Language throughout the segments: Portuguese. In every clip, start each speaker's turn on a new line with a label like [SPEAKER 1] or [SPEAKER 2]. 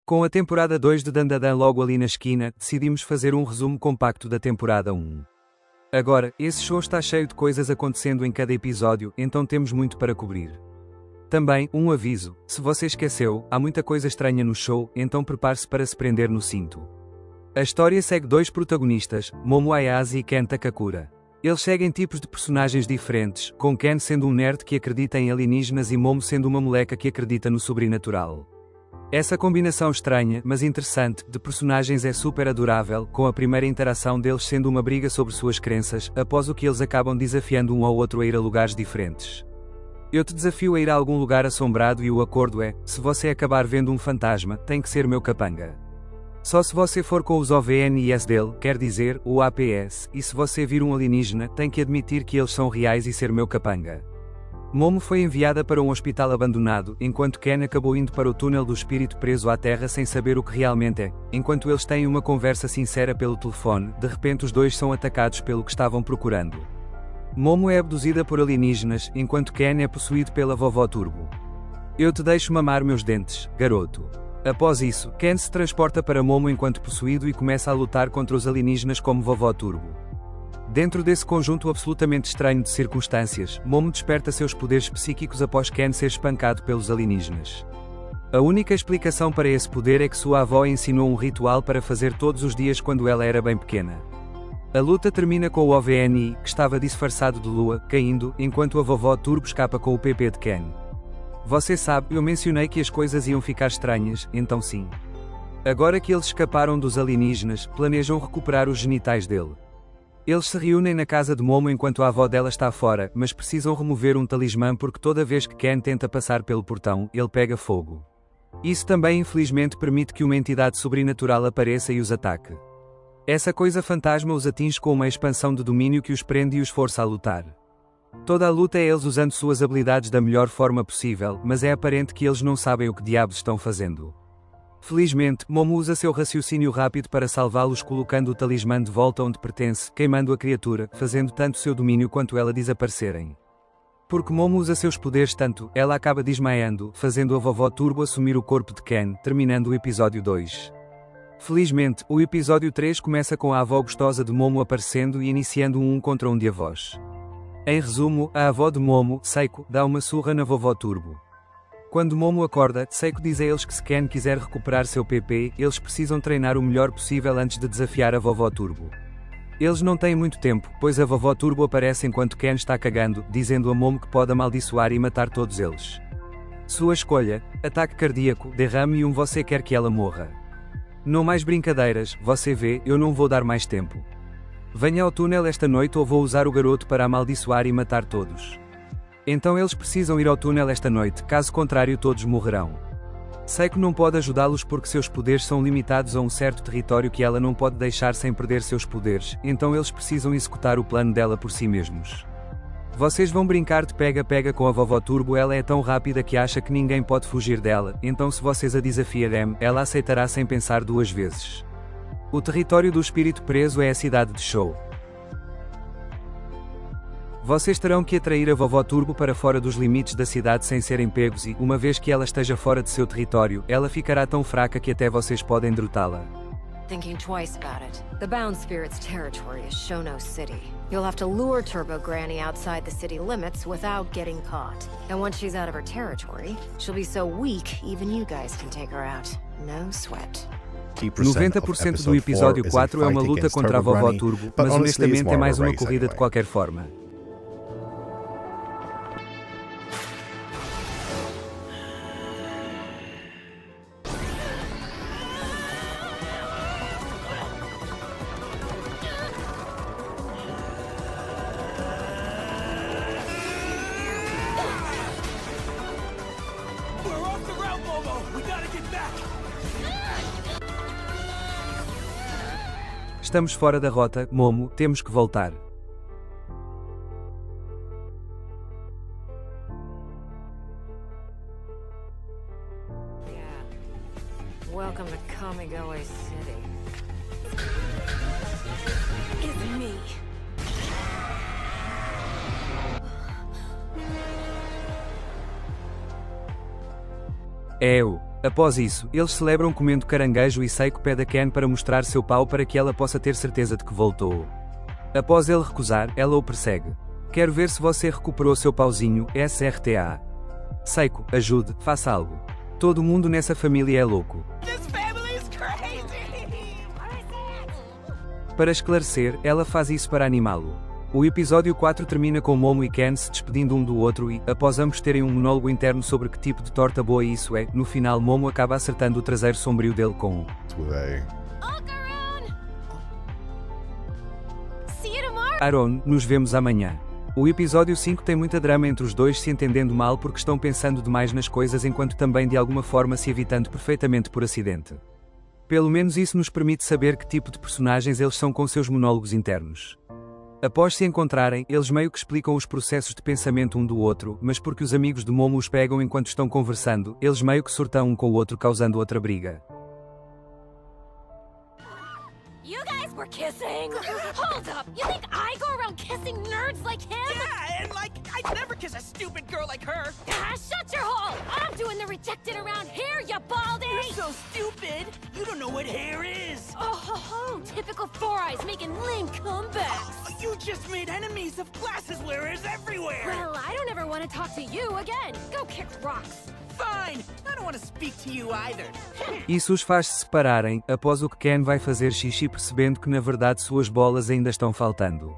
[SPEAKER 1] Com a temporada 2 de Dandadan logo ali na esquina, decidimos fazer um resumo compacto da temporada 1. Agora, esse show está cheio de coisas acontecendo em cada episódio, então temos muito para cobrir. Também, um aviso: se você esqueceu, há muita coisa estranha no show, então prepare-se para se prender no cinto. A história segue dois protagonistas, Momo Ayase e Ken Takakura. Eles seguem tipos de personagens diferentes, com Ken sendo um nerd que acredita em alienígenas e Momo sendo uma moleca que acredita no sobrenatural. Essa combinação estranha, mas interessante, de personagens é super adorável, com a primeira interação deles sendo uma briga sobre suas crenças, após o que eles acabam desafiando um ao outro a ir a lugares diferentes. Eu te desafio a ir a algum lugar assombrado e o acordo é: se você acabar vendo um fantasma, tem que ser meu capanga. Só se você for com os OVNIs dele, quer dizer, o APS, e se você vir um alienígena, tem que admitir que eles são reais e ser meu capanga. Momo foi enviada para um hospital abandonado, enquanto Ken acabou indo para o túnel do espírito preso à terra sem saber o que realmente é. Enquanto eles têm uma conversa sincera pelo telefone, de repente os dois são atacados pelo que estavam procurando. Momo é abduzida por alienígenas, enquanto Ken é possuído pela vovó Turbo. Eu te deixo mamar meus dentes, garoto. Após isso, Ken se transporta para Momo enquanto possuído e começa a lutar contra os alienígenas como vovó Turbo. Dentro desse conjunto absolutamente estranho de circunstâncias, Momo desperta seus poderes psíquicos após Ken ser espancado pelos alienígenas. A única explicação para esse poder é que sua avó ensinou um ritual para fazer todos os dias quando ela era bem pequena. A luta termina com o OVNI, que estava disfarçado de lua, caindo, enquanto a vovó Turbo escapa com o PP de Ken. Você sabe, eu mencionei que as coisas iam ficar estranhas, então sim. Agora que eles escaparam dos alienígenas, planejam recuperar os genitais dele. Eles se reúnem na casa de Momo enquanto a avó dela está fora, mas precisam remover um talismã porque toda vez que Ken tenta passar pelo portão, ele pega fogo. Isso também infelizmente permite que uma entidade sobrenatural apareça e os ataque. Essa coisa fantasma os atinge com uma expansão de domínio que os prende e os força a lutar. Toda a luta é eles usando suas habilidades da melhor forma possível, mas é aparente que eles não sabem o que diabos estão fazendo. Felizmente, Momo usa seu raciocínio rápido para salvá-los colocando o talismã de volta onde pertence, queimando a criatura, fazendo tanto seu domínio quanto ela desaparecerem. Porque Momo usa seus poderes tanto, ela acaba desmaiando, fazendo a vovó Turbo assumir o corpo de Ken, terminando o episódio 2. Felizmente, o episódio 3 começa com a avó gostosa de Momo aparecendo e iniciando um contra um de avós. Em resumo, a avó de Momo, Seiko, dá uma surra na vovó Turbo. Quando Momo acorda, Seiko diz a eles que se Ken quiser recuperar seu PP, eles precisam treinar o melhor possível antes de desafiar a vovó Turbo. Eles não têm muito tempo, pois a vovó Turbo aparece enquanto Ken está cagando, dizendo a Momo que pode amaldiçoar e matar todos eles. Sua escolha: ataque cardíaco, derrame e você quer que ela morra. Não mais brincadeiras, você vê, eu não vou dar mais tempo. Venha ao túnel esta noite ou vou usar o garoto para amaldiçoar e matar todos. Então eles precisam ir ao túnel esta noite, caso contrário todos morrerão. Seiko não pode ajudá-los porque seus poderes são limitados a um certo território que ela não pode deixar sem perder seus poderes, então eles precisam executar o plano dela por si mesmos. Vocês vão brincar de pega-pega com a vovó Turbo, ela é tão rápida que acha que ninguém pode fugir dela, então se vocês a desafiarem, ela aceitará sem pensar duas vezes. O território do espírito preso é a cidade de Show. Vocês terão que atrair a vovó Turbo para fora dos limites da cidade sem serem pegos e, uma vez que ela esteja fora de seu território, ela ficará tão fraca que até vocês podem derrotá-la.
[SPEAKER 2] Thinking twice about it. The Bound Spirit's territory is Shono City. You'll have to lure Turbo Granny outside the city limits without getting caught. And once she's out of her territory, she'll be so weak even you guys can take her out. No sweat.
[SPEAKER 1] 90% do episódio 4 é uma luta contra a vovó Turbo, mas honestamente é mais uma corrida de qualquer forma. Estamos fora da rota, Momo, temos que voltar.
[SPEAKER 2] Welcome to Kamigawa City. It's me.
[SPEAKER 1] É eu. Após isso, eles celebram comendo caranguejo e Seiko pede a Ken para mostrar seu pau para que ela possa ter certeza de que voltou. Após ele recusar, ela o persegue. Quero ver se você recuperou seu pauzinho, SRTA. Seiko, ajude, faça algo. Todo mundo nessa família é louco. Para esclarecer, ela faz isso para animá-lo. O episódio 4 termina com Momo e Ken se despedindo um do outro e, após ambos terem um monólogo interno sobre que tipo de torta boa isso é, no final Momo acaba acertando o traseiro sombrio dele com Aaron, nos vemos amanhã. O episódio 5 tem muita drama entre os dois se entendendo mal porque estão pensando demais nas coisas enquanto também de alguma forma se evitando perfeitamente por acidente. Pelo menos isso nos permite saber que tipo de personagens eles são com seus monólogos internos. Após se encontrarem, eles meio que explicam os processos de pensamento um do outro, mas porque os amigos de Momo os pegam enquanto estão conversando, eles meio que surtam um com o outro causando outra briga.
[SPEAKER 3] You guys were kissing? Hold up! You think I go around kissing nerds like him?
[SPEAKER 4] Yeah, and like, I'd never kiss a stupid girl like her.
[SPEAKER 3] Ah, shut your hole! I'm doing the rejected around here, you baldy!
[SPEAKER 4] You're so stupid. You don't know what hair is.
[SPEAKER 3] Oh ho ho! Typical Four Eyes making lame comebacks!
[SPEAKER 4] You just made enemies of glasses wearers everywhere.
[SPEAKER 3] Well, I don't ever want to talk to you again! Go kick rocks!
[SPEAKER 4] Fine. I don't want to speak to you either.
[SPEAKER 1] Isso os faz se separarem, após o que Ken vai fazer xixi percebendo que na verdade suas bolas ainda estão faltando.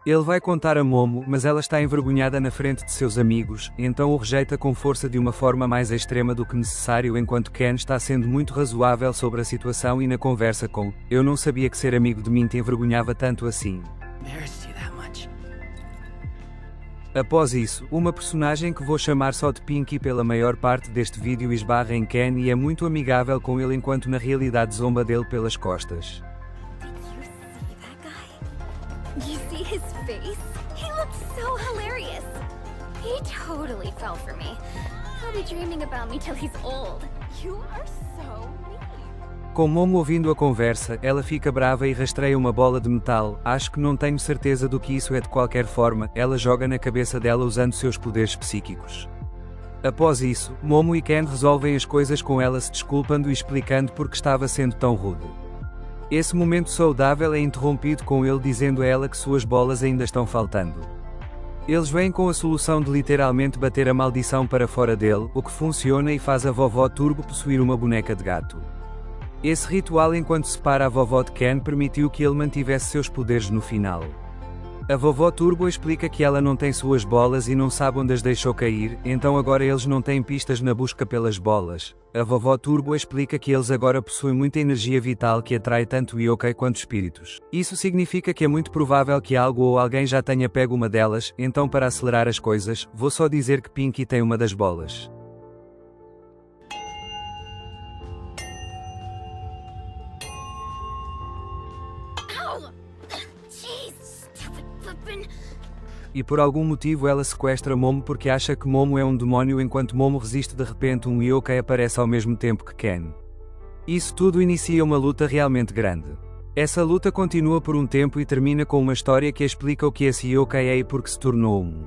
[SPEAKER 1] Ele vai contar a Momo, mas ela está envergonhada na frente de seus amigos, então o rejeita com força de uma forma mais extrema do que necessário enquanto Ken está sendo muito razoável sobre a situação e na conversa com "Eu não sabia que ser amigo de mim te envergonhava tanto assim."
[SPEAKER 4] Embarrassed you that much.
[SPEAKER 1] Após isso, uma personagem que vou chamar só de Pinky pela maior parte deste vídeo esbarra em Ken e é muito amigável com ele enquanto na realidade zomba dele pelas costas.
[SPEAKER 5] You see his face? He looks so hilarious. He totally fell for me. He'll be dreaming about me till he's old. You are so mean.
[SPEAKER 1] Com Momo ouvindo a conversa, ela fica brava e rastreia uma bola de metal. Acho que não tenho certeza do que isso é de qualquer forma, ela joga na cabeça dela usando seus poderes psíquicos. Após isso, Momo e Ken resolvem as coisas com ela se desculpando e explicando porque estava sendo tão rude. Esse momento saudável é interrompido com ele dizendo a ela que suas bolas ainda estão faltando. Eles vêm com a solução de literalmente bater a maldição para fora dele, o que funciona e faz a vovó Turbo possuir uma boneca de gato. Esse ritual enquanto separa a vovó de Ken permitiu que ele mantivesse seus poderes no final. A vovó Turbo explica que ela não tem suas bolas e não sabe onde as deixou cair, então agora eles não têm pistas na busca pelas bolas. A vovó Turbo explica que eles agora possuem muita energia vital que atrai tanto yokai quanto espíritos. Isso significa que é muito provável que algo ou alguém já tenha pego uma delas, então para acelerar as coisas, vou só dizer que Pinky tem uma das bolas. E por algum motivo ela sequestra Momo porque acha que Momo é um demónio enquanto Momo resiste de repente um yokai aparece ao mesmo tempo que Ken. Isso tudo inicia uma luta realmente grande. Essa luta continua por um tempo e termina com uma história que explica o que esse yokai é e por que se tornou um.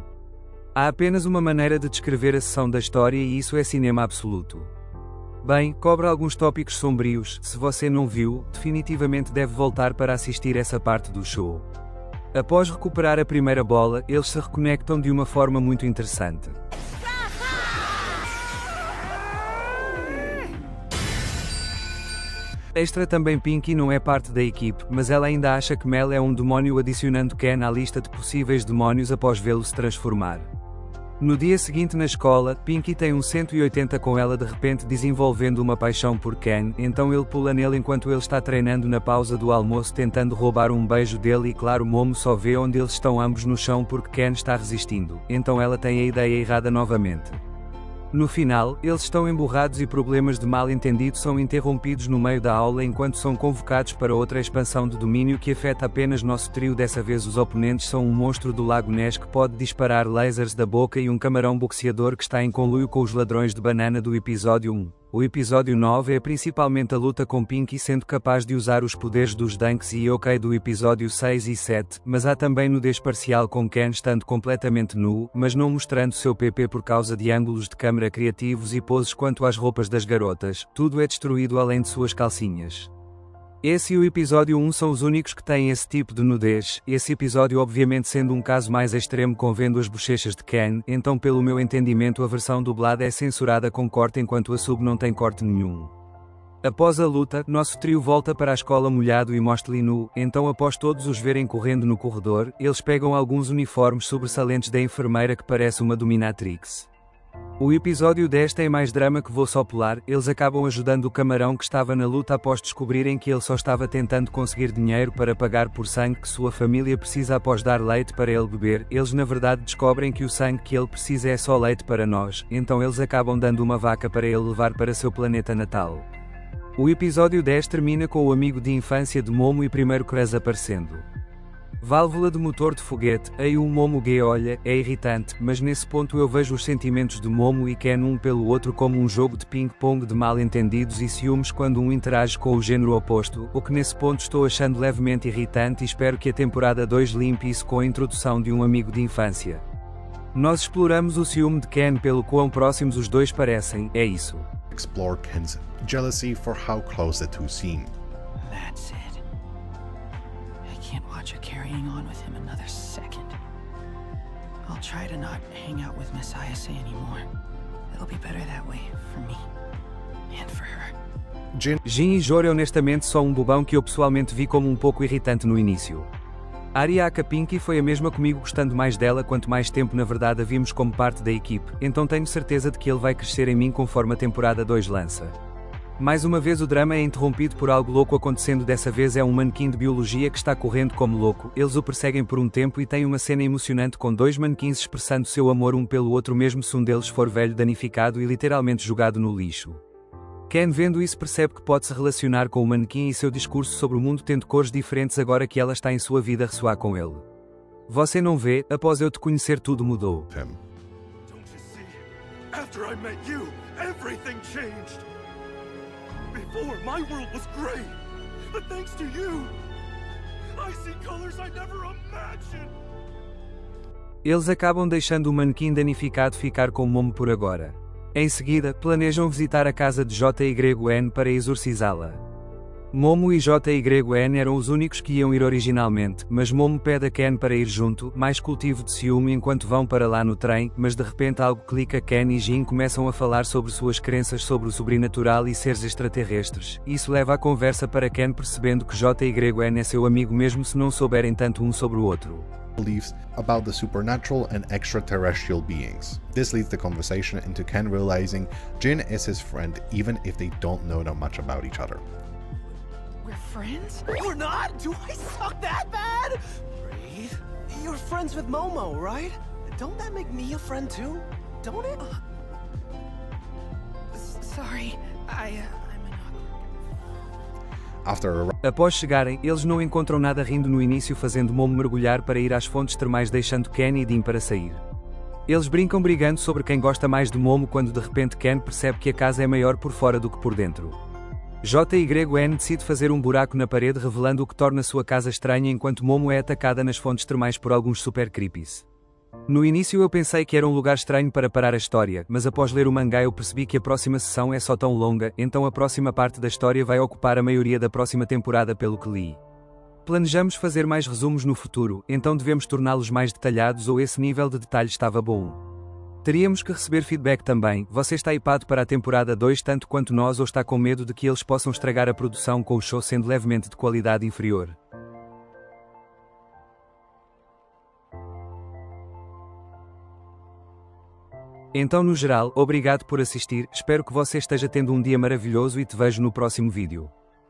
[SPEAKER 1] Há apenas uma maneira de descrever a sessão da história e isso é cinema absoluto. Bem, cobre alguns tópicos sombrios, se você não viu, definitivamente deve voltar para assistir essa parte do show. Após recuperar a primeira bola, eles se reconectam de uma forma muito interessante. Extra também Pinky não é parte da equipe, mas ela ainda acha que Mel é um demónio adicionando Ken à lista de possíveis demónios após vê-lo se transformar. No dia seguinte na escola, Pinky tem um 180 com ela de repente desenvolvendo uma paixão por Ken, então ele pula nele enquanto ele está treinando na pausa do almoço tentando roubar um beijo dele e claro Momo só vê onde eles estão ambos no chão porque Ken está resistindo, então ela tem a ideia errada novamente. No final, eles estão emburrados e problemas de mal-entendido são interrompidos no meio da aula enquanto são convocados para outra expansão de domínio que afeta apenas nosso trio. Dessa vez os oponentes são um monstro do Lago Ness que pode disparar lasers da boca e um camarão boxeador que está em conluio com os ladrões de banana do episódio 1. O episódio 9 é principalmente a luta com Pinky sendo capaz de usar os poderes dos Dunks e Yokai do episódio 6 e 7, mas há também nudez parcial com Ken estando completamente nu, mas não mostrando seu PP por causa de ângulos de câmera criativos e poses quanto às roupas das garotas, tudo é destruído além de suas calcinhas. Esse e o episódio 1 são os únicos que têm esse tipo de nudez, esse episódio obviamente sendo um caso mais extremo com vendo as bochechas de Ken, então pelo meu entendimento a versão dublada é censurada com corte enquanto a sub não tem corte nenhum. Após a luta, nosso trio volta para a escola molhado e mostra-lhe nu, então após todos os verem correndo no corredor, eles pegam alguns uniformes sobressalentes da enfermeira que parece uma dominatrix. O episódio 10 tem mais drama que vou só pular, eles acabam ajudando o camarão que estava na luta após descobrirem que ele só estava tentando conseguir dinheiro para pagar por sangue que sua família precisa após dar leite para ele beber, eles na verdade descobrem que o sangue que ele precisa é só leite para nós, então eles acabam dando uma vaca para ele levar para seu planeta natal. O episódio 10 termina com o amigo de infância de Momo e primeiro Crush aparecendo. Válvula de motor de foguete, aí o Momo gay olha, é irritante, mas nesse ponto eu vejo os sentimentos de Momo e Ken um pelo outro como um jogo de ping-pong de mal-entendidos e ciúmes quando um interage com o género oposto, o que nesse ponto estou achando levemente irritante e espero que a temporada 2 limpe isso com a introdução de um amigo de infância. Nós exploramos o ciúme de Ken pelo quão próximos os dois parecem, é isso.
[SPEAKER 6] Explore Ken's jealousy for how close the two seem.
[SPEAKER 4] That's it. I can't watch her carrying on with him another second. I'll try to not hang out with Miss Ayase anymore. It'll be better that way, for me. And for her.
[SPEAKER 1] Jin e Joro é honestamente só um bobão que eu pessoalmente vi como um pouco irritante no início. Ariaka Pinky foi a mesma comigo gostando mais dela quanto mais tempo na verdade a vimos como parte da equipe, então tenho certeza de que ele vai crescer em mim conforme a temporada 2 lança. Mais uma vez o drama é interrompido por algo louco acontecendo, dessa vez é um manequim de biologia que está correndo como louco, eles o perseguem por um tempo e tem uma cena emocionante com dois manequins expressando seu amor um pelo outro mesmo se um deles for velho, danificado e literalmente jogado no lixo. Ken vendo isso percebe que pode se relacionar com o manequim e seu discurso sobre o mundo tendo cores diferentes agora que ela está em sua vida ressoar com ele. Você não vê, após eu te conhecer tudo mudou.
[SPEAKER 6] Him.
[SPEAKER 7] Don't you see? After I met you, everything changed. Before, my world was gray. But thanks to you, I see colors I never imagined.
[SPEAKER 1] Eles acabam deixando o manequim danificado ficar com Momo por agora. Em seguida, planejam visitar a casa de JYN para exorcizá-la. Momo e JYN eram os únicos que iam ir originalmente, mas Momo pede a Ken para ir junto, mais cultivo de ciúme enquanto vão para lá no trem, mas de repente algo clica. Ken e Jin começam a falar sobre suas crenças sobre o sobrenatural e seres extraterrestres. Isso leva a conversa para Ken percebendo que JYN é seu amigo mesmo se não souberem tanto um sobre o outro.
[SPEAKER 6] Beliefs about the supernatural and extraterrestrial beings. This leads the conversation into Ken realizing Jin is his friend even if they don't know that much about each other.
[SPEAKER 4] We're friends? We're not? Do I suck that bad? Breathe. You're friends with Momo, right? Don't that make me a friend too? Don't it? Sorry, I'm an
[SPEAKER 6] After
[SPEAKER 1] Após chegarem, eles não encontram nada rindo no início fazendo Momo mergulhar para ir às fontes termais deixando Ken e Dean para sair. Eles brincam brigando sobre quem gosta mais de Momo quando de repente Ken percebe que a casa é maior por fora do que por dentro. JYN decide fazer um buraco na parede revelando o que torna sua casa estranha enquanto Momo é atacada nas fontes termais por alguns super creepies. No início eu pensei que era um lugar estranho para parar a história, mas após ler o mangá eu percebi que a próxima sessão é só tão longa, então a próxima parte da história vai ocupar a maioria da próxima temporada pelo que li. Planejamos fazer mais resumos no futuro, então devemos torná-los mais detalhados ou esse nível de detalhe estava bom. Teríamos que receber feedback também, você está hypado para a temporada 2 tanto quanto nós ou está com medo de que eles possam estragar a produção com o show sendo levemente de qualidade inferior? Então no geral, obrigado por assistir, espero que você esteja tendo um dia maravilhoso e te vejo no próximo vídeo.